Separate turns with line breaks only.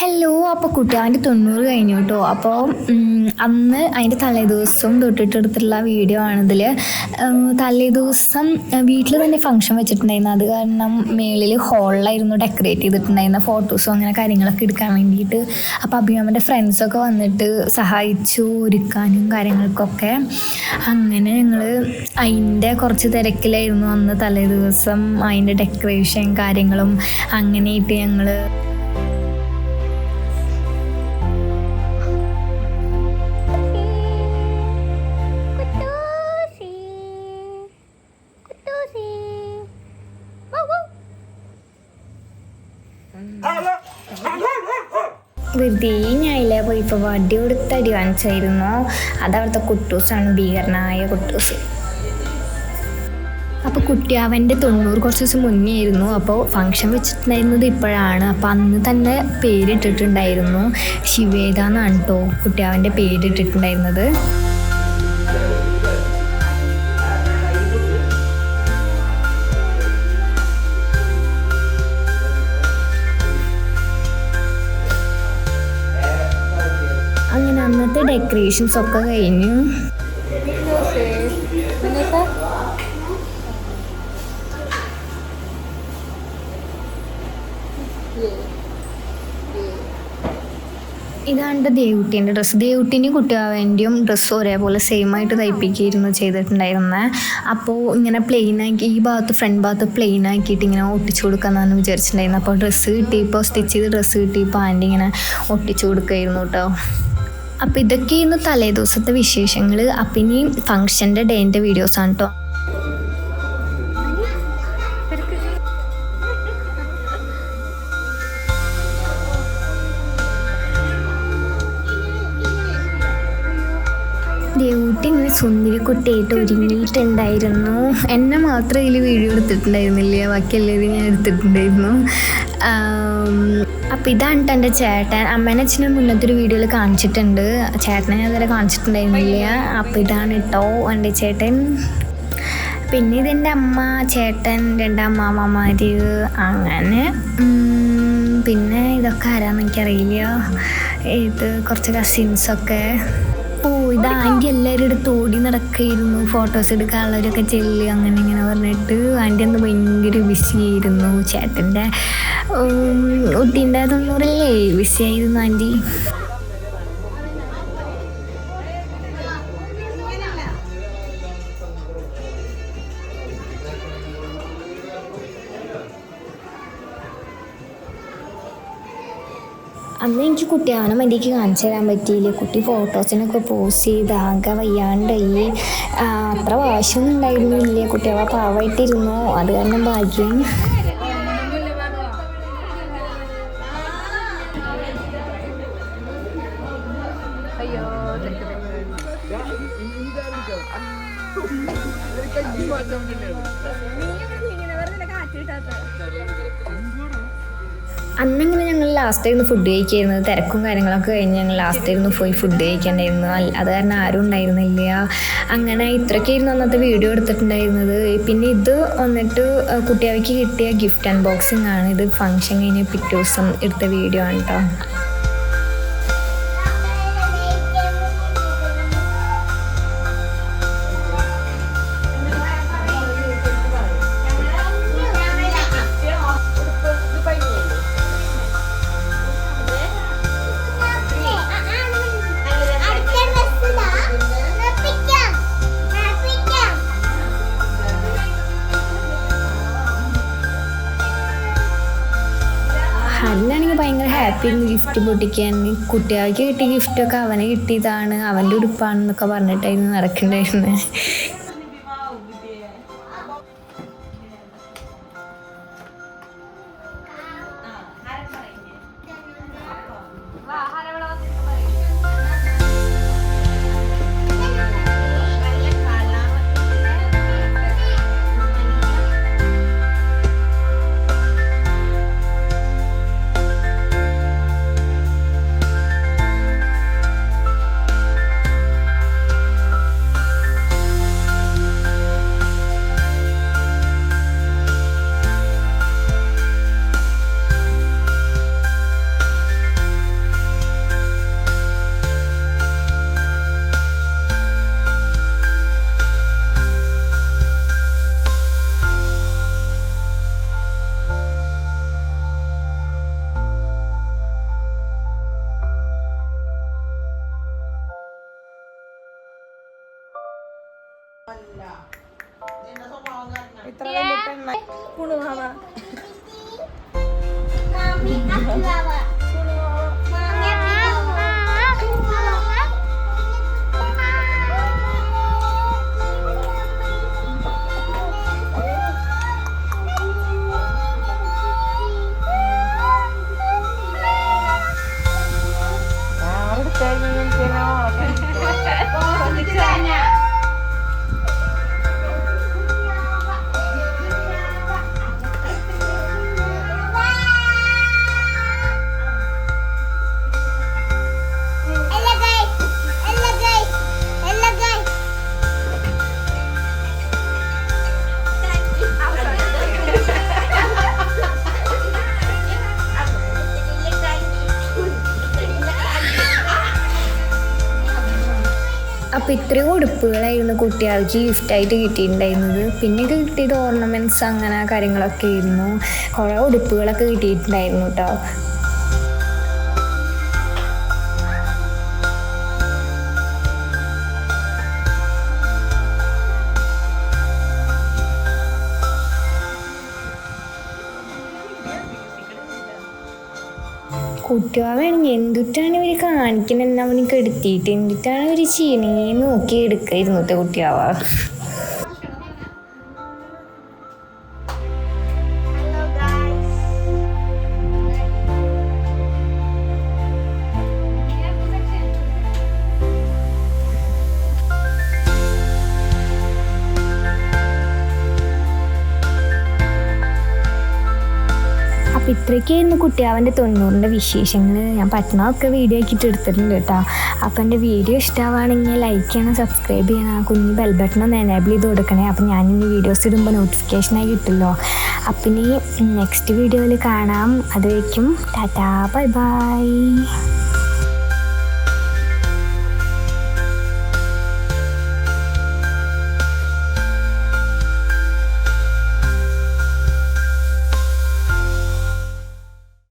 Hello. അപ്പോൾ കുട്ടിയാൻ്റെ 90 കഴിഞ്ഞു കേട്ടോ. അപ്പോൾ അന്ന് അതിൻ്റെ തലേദിവസം തൊട്ടിട്ടെടുത്തിട്ടുള്ള വീഡിയോ ആണിതിൽ. തലേദിവസം വീട്ടിൽ തന്നെ ഫംഗ്ഷൻ വെച്ചിട്ടുണ്ടായിരുന്നു. അത് കാരണം മേളിൽ ഹോളിലായിരുന്നു ഡെക്കറേറ്റ് ചെയ്തിട്ടുണ്ടായിരുന്ന ഫോട്ടോസും അങ്ങനെ കാര്യങ്ങളൊക്കെ എടുക്കാൻ വേണ്ടിയിട്ട്. അപ്പോൾ അഭിമാമൻ്റെ ഫ്രണ്ട്സൊക്കെ വന്നിട്ട് സഹായിച്ചു ഒരുക്കാനും കാര്യങ്ങൾക്കൊക്കെ. അങ്ങനെ ഞങ്ങൾ അതിൻ്റെ കുറച്ച് തിരക്കിലായിരുന്നു അന്ന് തലേദിവസം. അതിൻ്റെ ഡെക്കറേഷൻ കാര്യങ്ങളും അങ്ങനെയായിട്ട് ഞങ്ങൾ വെറുതെ ഞാനില്ല പോയി ഇപ്പോൾ വടി കൊടുത്ത് അടി വാങ്ങിച്ചായിരുന്നു. അതവിടുത്തെ കുട്ടൂസാണ്, ഭീകരനായ കുട്ടൂസ്. അപ്പോൾ കുട്ടിയാവൻ്റെ 90 കുറച്ച് ദിവസം മുന്നേ ആയിരുന്നു. അപ്പോൾ ഫംഗ്ഷൻ വെച്ചിട്ടുണ്ടായിരുന്നത് ഇപ്പോഴാണ്. അപ്പോൾ അന്ന് തന്നെ പേരിട്ടിട്ടുണ്ടായിരുന്നു. ശിവേദ എന്നാണ് കേട്ടോ കുട്ടിയാവൻ്റെ പേരിട്ടിട്ടുണ്ടായിരുന്നത്. അങ്ങനെ അന്നത്തെ ഡെക്കറേഷൻസ് ഒക്കെ കഴിഞ്ഞു. ഇതാണ് ദേവുട്ടീൻ്റെ ഡ്രസ്സ്. ദേവുട്ടീൻ്റെയും കുട്ടിയാവേൻ്റെയും ഡ്രസ്സ് ഒരേപോലെ സെയിമായിട്ട് തയ്പ്പിക്കുകയായിരുന്നു ചെയ്തിട്ടുണ്ടായിരുന്നത്. അപ്പോൾ ഇങ്ങനെ പ്ലെയിനാക്കി ഈ ഭാഗത്ത് ഫ്രണ്ട് ഭാഗത്ത് പ്ലെയിൻ ആക്കിയിട്ട് ഇങ്ങനെ ഒട്ടിച്ചു കൊടുക്കാമെന്നാണ് വിചാരിച്ചിട്ടുണ്ടായിരുന്നത്. അപ്പോൾ ഡ്രസ്സ് കിട്ടിയപ്പോൾ സ്റ്റിച്ച് ചെയ്ത് ഡ്രസ്സ് കിട്ടിയപ്പോൾ ആൻറ്റി ഇങ്ങനെ ഒട്ടിച്ചു കൊടുക്കുമായിരുന്നു കേട്ടോ. അപ്പോൾ ഇതൊക്കെയായിരുന്നു തലേ ദിവസത്തെ വിശേഷങ്ങൾ. അപ്പം ഇനി ഫംഗ്ഷൻ്റെ ഡേൻ്റെ വീഡിയോസാണ് കേട്ടോ. ദേവൂട്ടി ഇങ്ങനെ സുന്ദരി കുട്ടിയായിട്ട് ഒരുങ്ങിയിട്ടുണ്ടായിരുന്നു. എന്നെ മാത്രം ഇതിൽ വീഡിയോ എടുത്തിട്ടുണ്ടായിരുന്നില്ല, ബാക്കി എല്ലാവരും ഞാൻ എടുത്തിട്ടുണ്ടായിരുന്നു. അപ്പോൾ ഇതാണ് എൻ്റെ ചേട്ടൻ. അമ്മേനെ അച്ഛനെ മുന്നത്തെ ഒരു വീഡിയോയിൽ കാണിച്ചിട്ടുണ്ട്, ചേട്ടനെ ഞാൻ അതുവരെ കാണിച്ചിട്ടുണ്ടായിരുന്നില്ല. അപ്പോൾ ഇതാണ് കേട്ടോ എൻ്റെ ചേട്ടൻ. പിന്നെ ഇതെൻ്റെ അമ്മ, ചേട്ടൻ, 2 അമ്മാമ്മമാർ അങ്ങനെ. പിന്നെ ഇതൊക്കെ ആരാന്ന് എനിക്കറിയില്ല. ഇത് കുറച്ച് കസിൻസൊക്കെ. ഇത് ആൻറ്റി എല്ലാവരും എടുത്ത് ഓടി നടക്കുകയായിരുന്നു, ഫോട്ടോസ് എടുക്കാനുള്ളവരൊക്കെ ചെല്ല് അങ്ങനെ ഇങ്ങനെ പറഞ്ഞിട്ട്. ആൻറ്റി അന്ന് ഭയങ്കര ബിസി ആയിരുന്നു. ചേട്ടൻ്റെ കുട്ടീൻ്റെ 90 ബിസി ആയിരുന്നു ആൻറ്റി. അന്ന് എനിക്ക് കുട്ടിയാവനെ മതിക്ക് കാണിച്ചു തരാൻ പറ്റിയില്ല. കുട്ടി ഫോട്ടോസിനൊക്കെ പോസ്റ്റ് ചെയ്ത് ആകെ വയ്യാണ്ടായി. അത്ര വാശൊന്നും ഉണ്ടായിരുന്നില്ല. കുട്ടിയാവ പാവമായിട്ടിരുന്നു, അത് കാരണം ഭാഗ്യം. അന്നങ്ങനെ ഞങ്ങൾ ലാസ്റ്റായിരുന്നു ഫുഡ് കഴിക്കായിരുന്നത്. തിരക്കും കാര്യങ്ങളൊക്കെ കഴിഞ്ഞ് ഞങ്ങൾ ലാസ്റ്റായിരുന്നു പോയി ഫുഡ് കഴിക്കണ്ടായിരുന്നു. അത് കാരണം ആരും ഉണ്ടായിരുന്നില്ല. അങ്ങനെ ഇത്രയൊക്കെയായിരുന്നു അന്നത്തെ വീഡിയോ എടുത്തിട്ടുണ്ടായിരുന്നത്. പിന്നെ ഇത് വന്നിട്ട് കുട്ടിയാവയ്ക്ക് കിട്ടിയ ഗിഫ്റ്റ് അൺബോക്സിങ് ആണ്. ഇത് ഫംഗ്ഷൻ കഴിഞ്ഞ് പിറ്റേ ദിവസം എടുത്ത വീഡിയോ ആണ് കേട്ടോ. അതിലാണെങ്കിൽ ഭയങ്കര ഹാപ്പി ആയിരുന്നു ഗിഫ്റ്റ് പൊട്ടിക്കാൻ. കുട്ടികൾക്ക് കിട്ടിയ ഗിഫ്റ്റൊക്കെ അവന് കിട്ടിയതാണ്, അവൻ്റെ ഉടുപ്പാണെന്നൊക്കെ പറഞ്ഞിട്ടായിരുന്നു നടക്കണ്ടായിരുന്നത്. അപ്പോൾ ഇത്രയും ഉടുപ്പുകളായിരുന്നു കുട്ടികൾക്ക് ഗിഫ്റ്റായിട്ട് കിട്ടിയിട്ടുണ്ടായിരുന്നത്. പിന്നെ കിട്ടിയത് ഓർണമെൻറ്റ്സ് അങ്ങനെ കാര്യങ്ങളൊക്കെ ആയിരുന്നു. കുറേ ഉടുപ്പുകളൊക്കെ കിട്ടിയിട്ടുണ്ടായിരുന്നു കേട്ടോ. കുട്ടികളാണെങ്കിൽ എന്തിട്ടാണ് ഇവർ കാണിക്കുന്നത് അവനക്ക് എടുത്തിട്ട് എന്തിട്ടാണ് ഇവർ ചെയ്യണേന്ന് നോക്കി എടുക്കായിരുന്നു കേട്ടോ കുട്ടിയാവ. അപ്പോൾ ഇത്രയൊക്കെയായിരുന്നു കുട്ടിയാവൻ്റെ 90ൻ്റെ വിശേഷങ്ങൾ. ഞാൻ പറ്റുന്നതൊക്കെ വീഡിയോ ആക്കിയിട്ട് എടുത്തിട്ടുണ്ട് കേട്ടോ. അപ്പോൾ എൻ്റെ വീഡിയോ ഇഷ്ടമാവുകയാണെങ്കിൽ ലൈക്ക് ചെയ്യണം, സബ്സ്ക്രൈബ് ചെയ്യണം, കുഞ്ഞ് ബെൽ ബട്ടൺ ഒന്ന് എനേബിൾ ചെയ്ത് കൊടുക്കണേ. അപ്പോൾ ഞാനിനി വീഡിയോസ് ഇടുമ്പോൾ നോട്ടിഫിക്കേഷനായി കിട്ടുമല്ലോ. അപ്പം ഇനി നെക്സ്റ്റ് വീഡിയോയിൽ കാണാം. അതുവരേക്കും ടാറ്റാ ബൈ ബൈ.